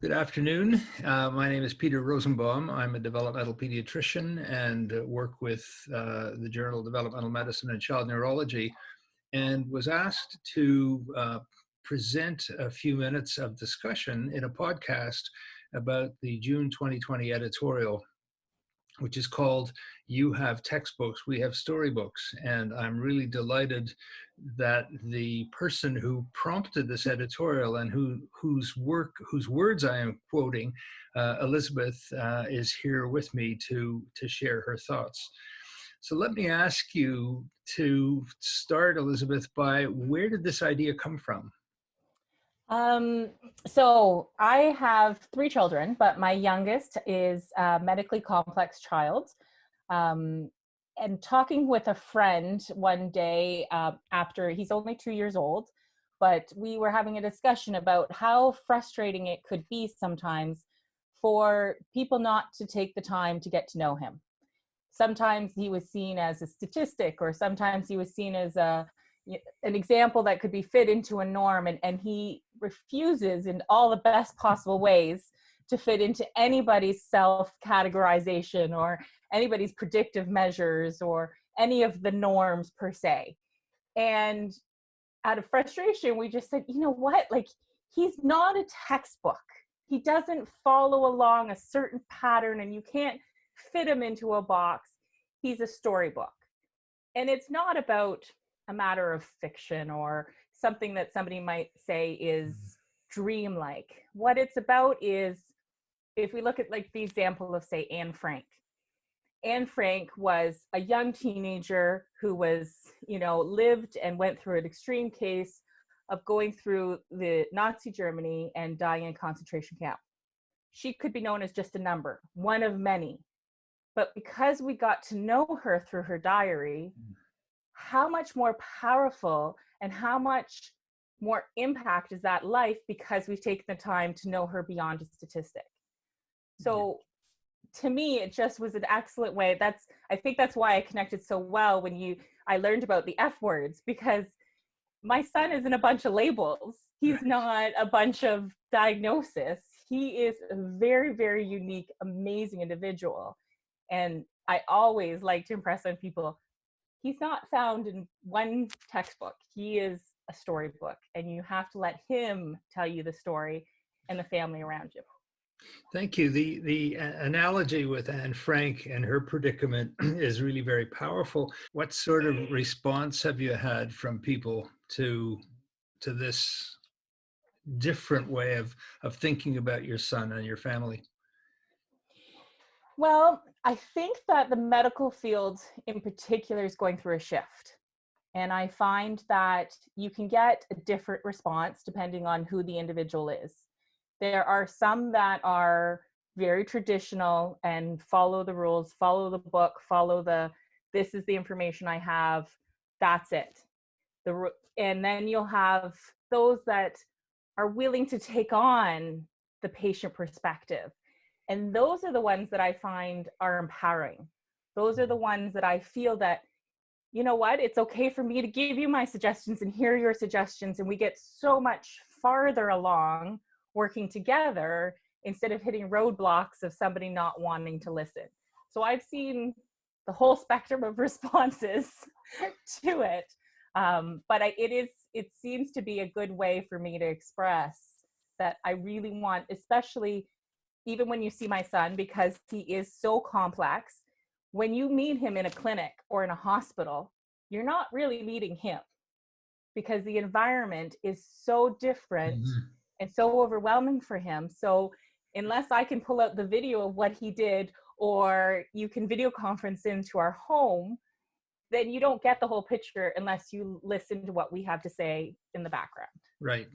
Good afternoon. My name is Peter Rosenbaum. I'm a developmental pediatrician and work with the journal Developmental Medicine and Child Neurology, and was asked to present a few minutes of discussion in a podcast about the June 2020 editorial, which is called "You Have Textbooks, We Have Storybooks." And I'm really delighted that the person who prompted this editorial and whose words I am quoting, Elizabeth, is here with me to share her thoughts. So let me ask you to start, Elizabeth, by where did this idea come from? So I have three children, but my youngest is a medically complex child. And talking with a friend one day after, he's only 2 years old, but we were having a discussion about how frustrating it could be sometimes for people not to take the time to get to know him. Sometimes he was seen as a statistic, or sometimes he was seen as an example that could be fit into a norm, and he refuses in all the best possible ways to fit into anybody's self-categorization or anybody's predictive measures or any of the norms per se. And out of frustration, we just said, you know what, like, he's not a textbook. He doesn't follow along a certain pattern, and you can't fit him into a box. He's a storybook. And it's not about a matter of fiction or something that somebody might say is dreamlike. What it's about is, if we look at like the example of, say, Anne Frank. Anne Frank was a young teenager who was, lived and went through an extreme case of going through the Nazi Germany and dying in a concentration camp. She could be known as just a number, one of many. But because we got to know her through her diary, how much more powerful and how much more impact is that life because we've taken the time to know her beyond a statistic. So to me, it just was an excellent way. I think that's why I connected so well when I learned about the F words, because my son isn't a bunch of labels. He's not a bunch of diagnosis. He is a very, very unique, amazing individual. And I always like to impress on people, he's not found in one textbook. He is a storybook, and you have to let him tell you the story and the family around you. Thank you. The analogy with Anne Frank and her predicament is really very powerful. What sort of response have you had from people to this different way of thinking about your son and your family? Well, I think that the medical field in particular is going through a shift. And I find that you can get a different response depending on who the individual is. There are some that are very traditional and follow the rules, follow the book, this is the information I have, that's it. And then you'll have those that are willing to take on the patient perspective. And those are the ones that I find are empowering. Those are the ones that I feel that, you know what, it's okay for me to give you my suggestions and hear your suggestions. And we get so much farther along working together instead of hitting roadblocks of somebody not wanting to listen. So I've seen the whole spectrum of responses to it. But it seems to be a good way for me to express that I really want, especially even when you see my son, because he is so complex, when you meet him in a clinic or in a hospital, you're not really meeting him because the environment is so different and so overwhelming for him. So unless I can pull out the video of what he did, or you can video conference into our home, then you don't get the whole picture unless you listen to what we have to say in the background. Right.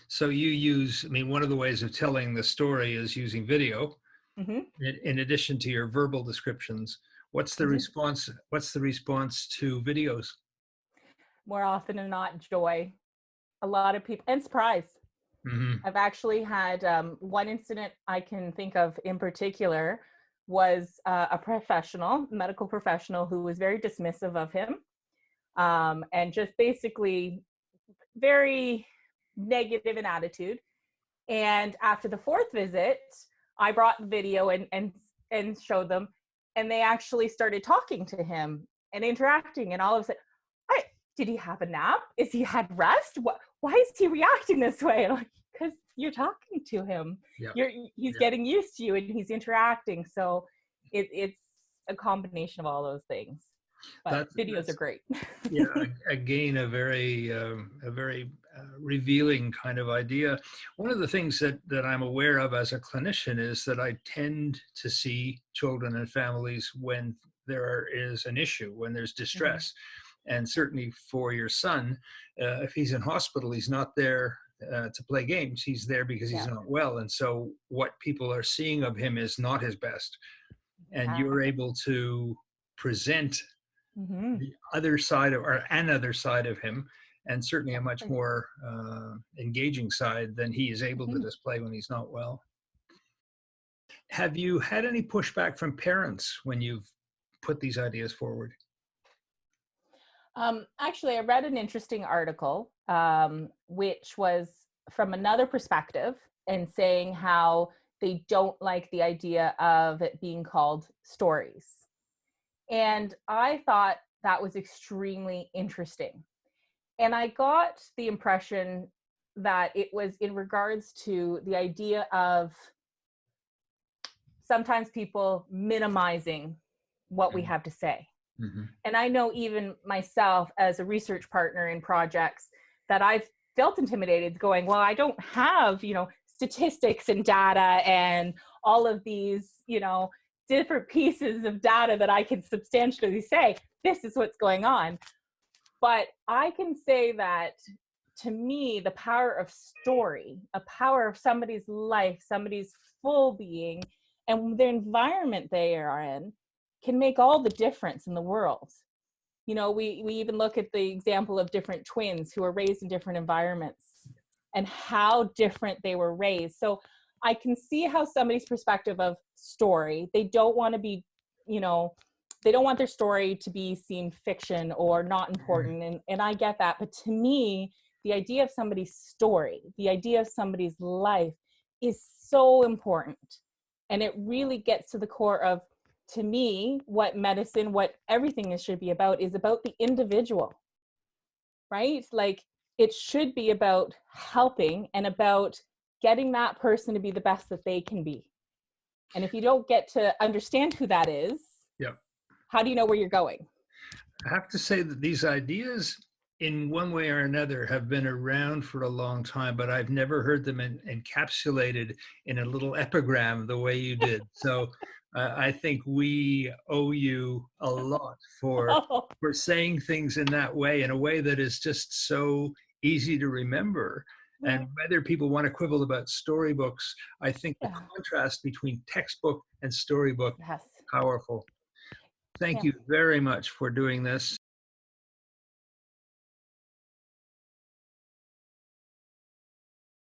So one of the ways of telling the story is using video. In addition to your verbal descriptions. What's the response? What's the response to videos? More often than not, joy. A lot of people, and surprise. I've actually had one incident I can think of in particular was a medical professional who was very dismissive of him and just basically very negative in attitude. And after the fourth visit, I brought the video and showed them, and they actually started talking to him and interacting, and all of a sudden, did he have a nap? Is he had rest? Why is he reacting this way? And I'm like, because you're talking to him. Yeah. He's getting used to you and he's interacting. So it's a combination of all those things. But videos are great. Yeah, again, a very revealing kind of idea. One of the things that I'm aware of as a clinician is that I tend to see children and families when there is an issue, when there's distress. And certainly for your son, if he's in hospital, he's not there to play games. He's there because he's not well. And so what people are seeing of him is not his best. And you're able to present the other side or another side of him, and certainly a much more engaging side than he is able to display when he's not well. Have you had any pushback from parents when you've put these ideas forward? Actually, I read an interesting article, which was from another perspective and saying how they don't like the idea of it being called stories. And I thought that was extremely interesting. And I got the impression that it was in regards to the idea of sometimes people minimizing what we have to say. And I know even myself as a research partner in projects that I've felt intimidated going, well, I don't have, statistics and data and all of these, different pieces of data that I can substantially say, this is what's going on. But I can say that to me, the power of story, a power of somebody's life, somebody's full being, and the environment they are in can make all the difference in the world. We even look at the example of different twins who are raised in different environments and how different they were raised. So I can see how somebody's perspective of story, they don't want to be, they don't want their story to be seen fiction or not important. And I get that. But to me, the idea of somebody's story, the idea of somebody's life is so important. And it really gets to the core of, to me, what medicine, what everything should be about is about the individual, right? Like it should be about helping and about getting that person to be the best that they can be. And if you don't get to understand who that is, how do you know where you're going? I have to say that these ideas, in one way or another, have been around for a long time, but I've never heard them encapsulated in a little epigram the way you did. So I think we owe you a lot for saying things in that way, in a way that is just so easy to remember. And whether people want to quibble about storybooks, I think the contrast between textbook and storybook is powerful. Thank you very much for doing this.